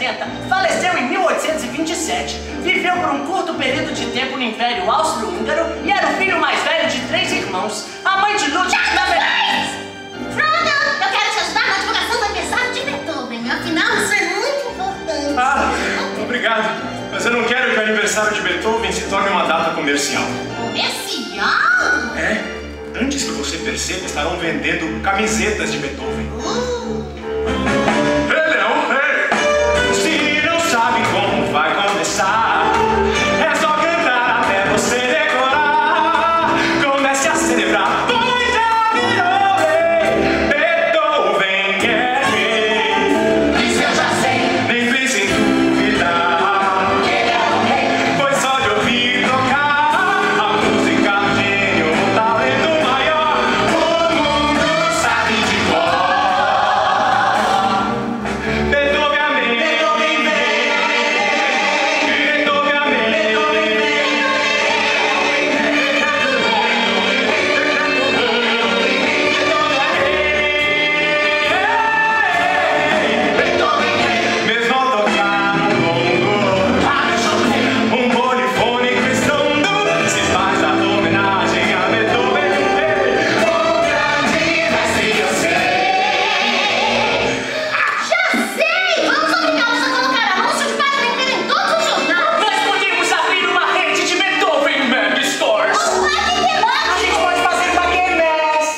1870, faleceu em 1827, viveu por um curto período de tempo no Império Austro-Húngaro e era o filho mais velho de 3 irmãos. A mãe de Ludwig... Frodo, eu quero te ajudar na divulgação do aniversário de Beethoven. Afinal, isso é muito importante. Ah, obrigado. Mas eu não quero que o aniversário de Beethoven se torne uma data comercial. Comercial? É. Antes que você perceba, estarão vendendo camisetas de Beethoven. Se não sabe como vai começar, é só cantar até você decorar. Comece a celebrar, pois já virou rei. Beethoven é rei. Isso eu já sei. Nem pense em duvidar, Ele é o rei. pois só de ouvir tocar a música do gênio, o talento maior, o mundo sabe de cor. Beethoven amém. Beethoven vem. Beethoven amém. Beethoven vem. Mesmo ao tocar no bongo, um polifônico estrondo se faz a homenagem a Beethoven. O grande mestre eu sei. Já sei! Vamos obrigá-los a colocar anúncio de Padre Inteiro em todos os jornais. Nós podemos abrir uma rede de Beethoven Band Stores. Não é que A gente demande! pode fazer uma quermesse.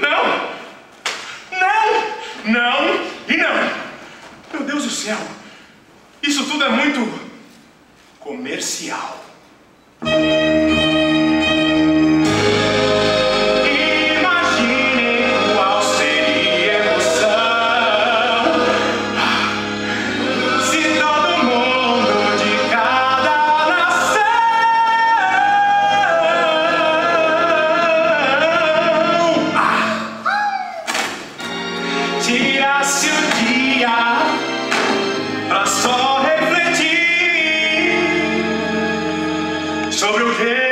Não! Não! Não! E não! Meu Deus do céu! Isso tudo é muito comercial. Imaginem qual seria a emoção se todo mundo de cada nação tirasse o dia pra só refletir sobre o que